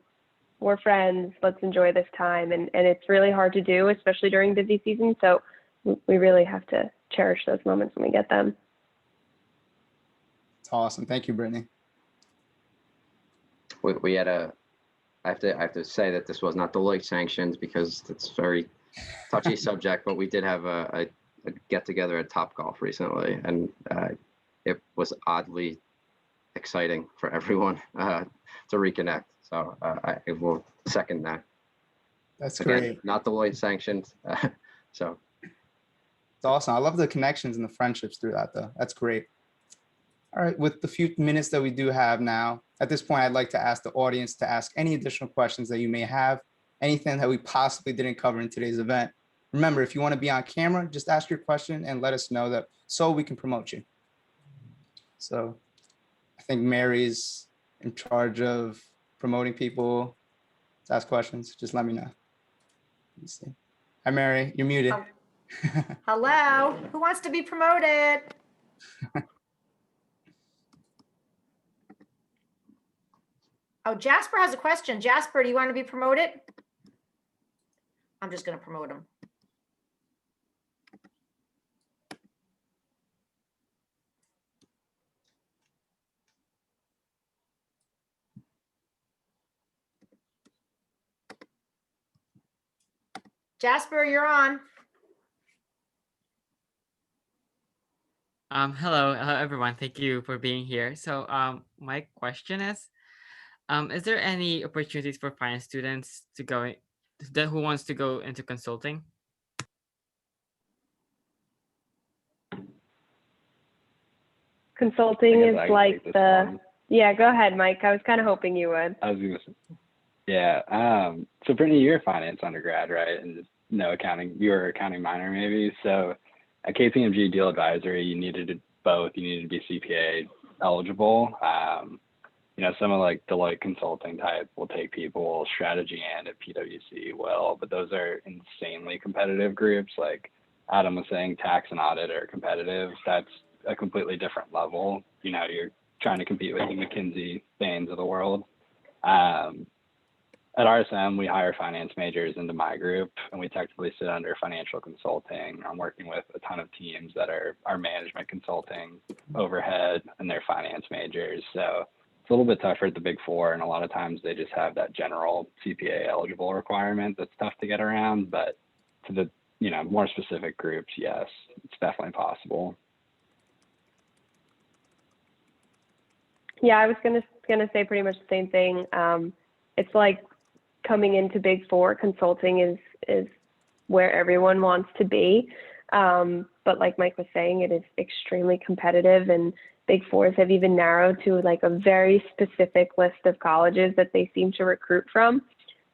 we're friends, let's enjoy this time. And it's really hard to do, especially during busy season. So we really have to cherish those moments when we get them. It's awesome. Thank you, Brittany. We had I have to say that this was not Deloitte sanctioned because it's very touchy subject, but we did have a get together at Topgolf recently, and it was oddly exciting for everyone to reconnect. So I will second that. That's Again, great. not Deloitte sanctioned. So it's awesome. I love the connections and the friendships through that, though. That's great. All right, with the few minutes that we do have now, at this point, I'd like to ask the audience to ask any additional questions that you may have, anything that we possibly didn't cover in today's event. Remember, if you want to be on camera, just ask your question and let us know that so we can promote you. So I think Mary's in charge of promoting people to ask questions. Just let me know. Let me see. Hi, Mary, you're muted. Hello, who wants to be promoted? Oh, Jasper has a question. Jasper, do you want to be promoted? I'm just going to promote him. Jasper, you're on. Hello everyone. Thank you for being here. So, my question is there any opportunities for finance students to go who wants to go into consulting? Consulting I guess is I can like take this the, one. yeah, go ahead, Mike. I was kind of hoping you would. I was gonna say, yeah. So Brittany, you're a finance undergrad, right? And just no accounting. You were accounting minor, maybe. So at Kpmg Deal Advisory, you needed both. You needed to be CPA eligible. Some of like Deloitte consulting type will take people, strategy and at PwC will, but those are insanely competitive groups. Like Adam was saying, tax and audit are competitive. That's a completely different level. You're trying to compete with the McKinsey Bains of the world. At RSM, we hire finance majors into my group, and we technically sit under financial consulting. I'm working with a ton of teams that are management consulting, overhead, and they're finance majors. So it's a little bit tougher at the Big Four, and a lot of times they just have that general CPA eligible requirement that's tough to get around. But to the more specific groups, yes, it's definitely possible. Yeah, I was gonna say pretty much the same thing. It's like coming into Big Four, consulting is where everyone wants to be. But like Mike was saying, it is extremely competitive, and Big Fours have even narrowed to like a very specific list of colleges that they seem to recruit from.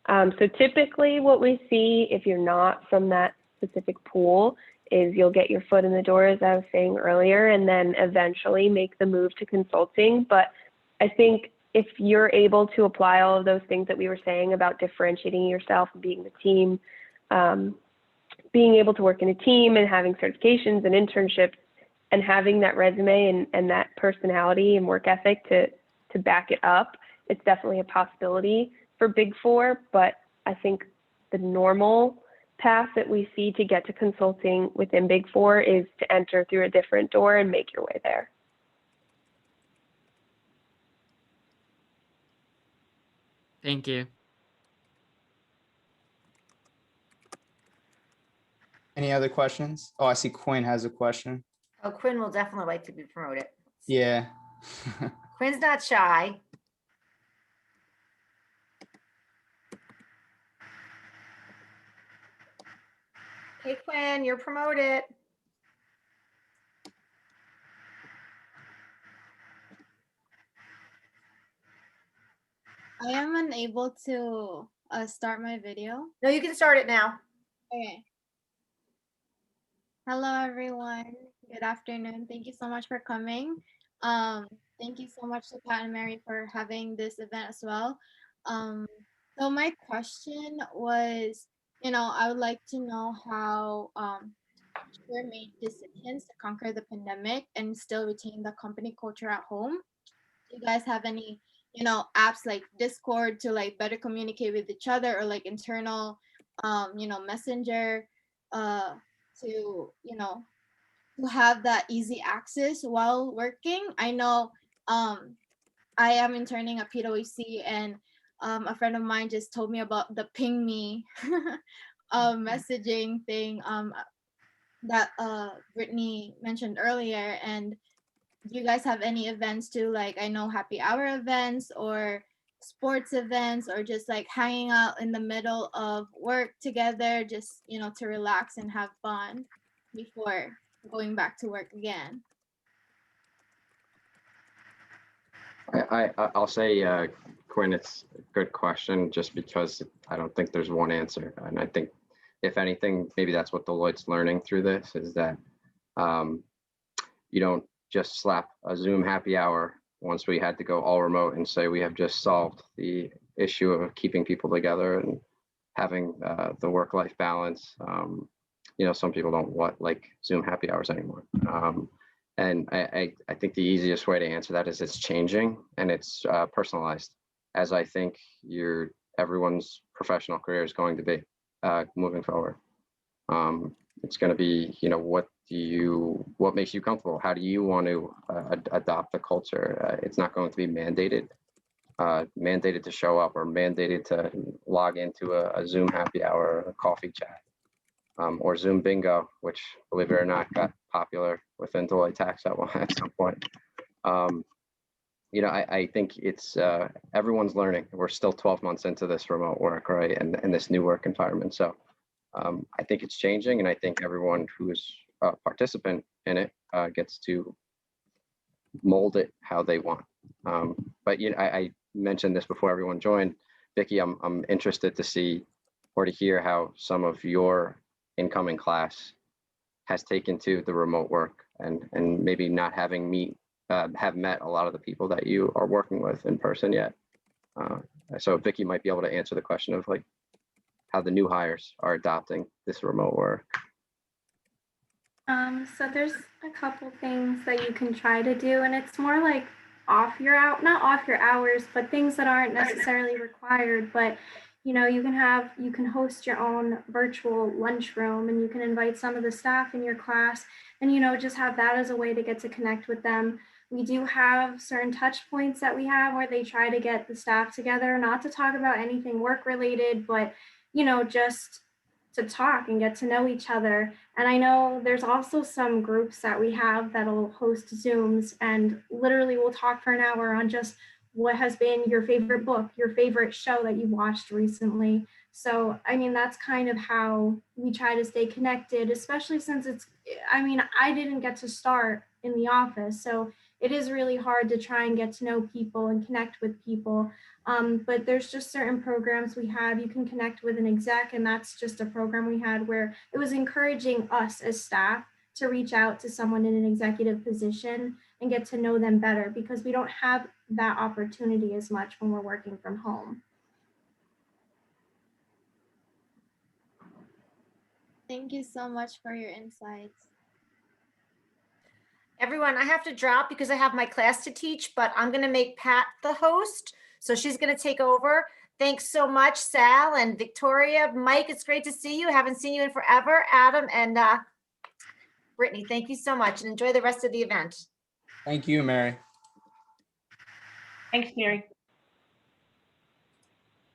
So typically what we see, if you're not from that specific pool, is you'll get your foot in the door, as I was saying earlier, and then eventually make the move to consulting. But I think if you're able to apply all of those things that we were saying about differentiating yourself and being the team, being able to work in a team and having certifications and internships and having that resume and that personality and work ethic to back it up, it's definitely a possibility for Big Four. But I think the normal path that we see to get to consulting within Big Four is to enter through a different door and make your way there. Thank you. Any other questions? Oh, I see Quinn has a question. Oh, Quinn will definitely like to be promoted. Yeah. Quinn's not shy. Hey, Quinn, you're promoted. I am unable to start my video. No, you can start it now. Okay. Hello, everyone. Good afternoon. Thank you so much for coming. Thank you so much to Pat and Mary for having this event as well. So my question was, I would like to know how Share made decisions to conquer the pandemic and still retain the company culture at home. Do you guys have any apps like Discord to like better communicate with each other, or like internal messenger to to have that easy access while working? I know I am interning at PwC, and a friend of mine just told me about the ping me messaging thing that Brittany mentioned earlier. And do you guys have any events too? Like, I know happy hour events or sports events, or just like hanging out in the middle of work together, just to relax and have fun before going back to work again. I'll say, Quinn, it's a good question, just because I don't think there's one answer. And I think, if anything, maybe that's what Deloitte's learning through this, is that you don't just slap a Zoom happy hour once we had to go all remote and say we have just solved the issue of keeping people together and having the work-life balance. Some people don't like Zoom happy hours anymore. And I think the easiest way to answer that is it's changing, and it's personalized, as I think everyone's professional career is going to be moving forward. It's going to be, what makes you comfortable? How do you want to adopt the culture? It's not going to be mandated to show up or mandated to log into a Zoom happy hour or a coffee chat. or Zoom bingo, which, believe it or not, got popular within Deloitte Tax at some point. I think it's everyone's learning. We're still 12 months into this remote work, right, and this new work environment. So I think it's changing, and I think everyone who is a participant in it gets to mold it how they want. But I mentioned this before everyone joined. Vicky, I'm interested to see or to hear how some of your incoming class has taken to the remote work and maybe not having have met a lot of the people that you are working with in person yet. So Vicky might be able to answer the question of like how the new hires are adopting this remote work. So there's a couple things that you can try to do, and it's more like not off your hours, but things that aren't necessarily required. But you can host your own virtual lunchroom, and you can invite some of the staff in your class, and just have that as a way to get to connect with them. We do have certain touch points that we have where they try to get the staff together, not to talk about anything work related, but just to talk and get to know each other. And I know there's also some groups that we have that'll host Zooms, and literally we'll talk for an hour on just what has been your favorite book, your favorite show that you watched recently. So, that's kind of how we try to stay connected, especially since I didn't get to start in the office. So it is really hard to try and get to know people and connect with people. But there's just certain programs we have. You can connect with an exec, and that's just a program we had where it was encouraging us as staff to reach out to someone in an executive position and get to know them better, because we don't have that opportunity as much when we're working from home. Thank you so much for your insights. Everyone, I have to drop because I have my class to teach, but I'm going to make Pat the host. So she's going to take over. Thanks so much, Sal and Victoria. Mike, it's great to see you. I haven't seen you in forever. Adam and Brittany, thank you so much, and enjoy the rest of the event. Thank you, Mary. Thanks, Mary.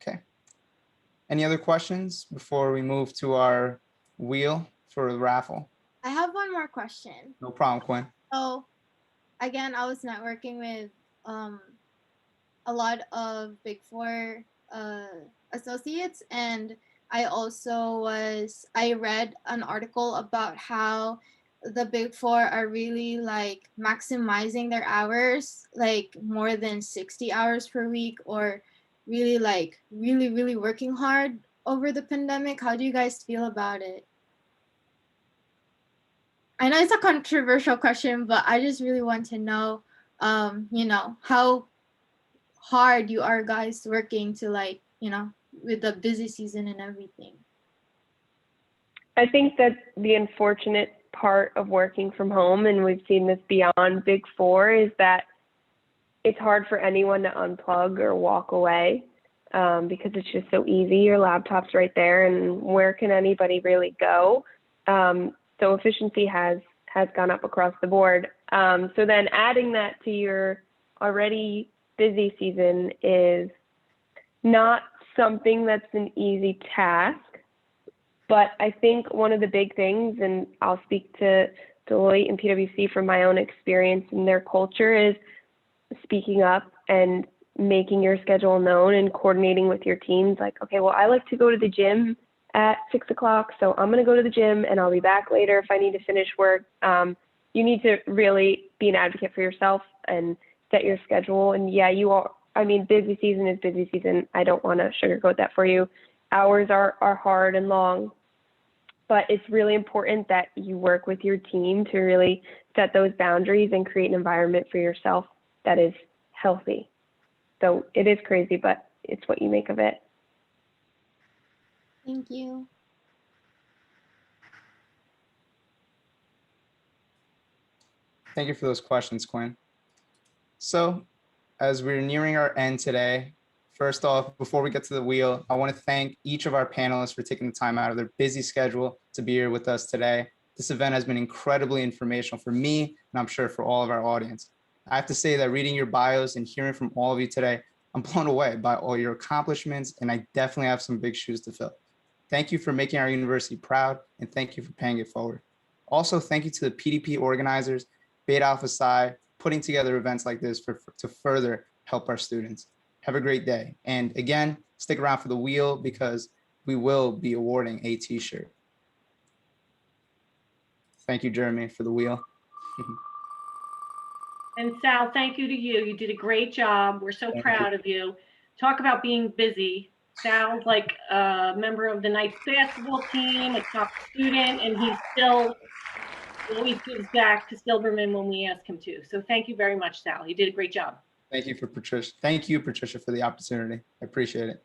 Okay. Any other questions before we move to our wheel for the raffle? I have one more question. No problem, Quinn. So again, I was networking with a lot of Big Four associates, and I read an article about how the Big Four are really like maximizing their hours, like more than 60 hours per week, or really really working hard over the pandemic. How do you guys feel about it? I know it's a controversial question, but I just really want to know, how hard you are guys working to with the busy season and everything. I think that the unfortunate part of working from home, and we've seen this beyond Big Four, is that it's hard for anyone to unplug or walk away because it's just so easy. Your laptop's right there, and where can anybody really go? So efficiency has gone up across the board. So then adding that to your already busy season is not something that's an easy task. But I think one of the big things, and I'll speak to Deloitte and PwC from my own experience in their culture, is speaking up and making your schedule known and coordinating with your teams. Like, okay, well, I like to go to the gym at 6 o'clock, so I'm going to go to the gym and I'll be back later if I need to finish work. You need to really be an advocate for yourself and set your schedule. And yeah, you are, busy season is busy season. I don't want to sugarcoat that for you. Hours are hard and long, but it's really important that you work with your team to really set those boundaries and create an environment for yourself that is healthy. So it is crazy, but it's what you make of it. Thank you. Thank you for those questions, Quinn. So as we're nearing our end today, first off, before we get to the wheel, I want to thank each of our panelists for taking the time out of their busy schedule to be here with us today. This event has been incredibly informational for me, and I'm sure for all of our audience. I have to say that reading your bios and hearing from all of you today, I'm blown away by all your accomplishments, and I definitely have some big shoes to fill. Thank you for making our university proud, and thank you for paying it forward. Also, thank you to the PDP organizers, Beta Alpha Psi, putting together events like this to further help our students. Have a great day. And again, stick around for the wheel because we will be awarding a t-shirt. Thank you, Jeremy, for the wheel. And Sal, thank you to you. You did a great job. We're so proud of you. Talk about being busy. Sal's like a member of the Knights basketball team, a top student, and he always gives back to Silberman when we ask him to. So thank you very much, Sal. You did a great job. Thank you, Patricia, for the opportunity. I appreciate it.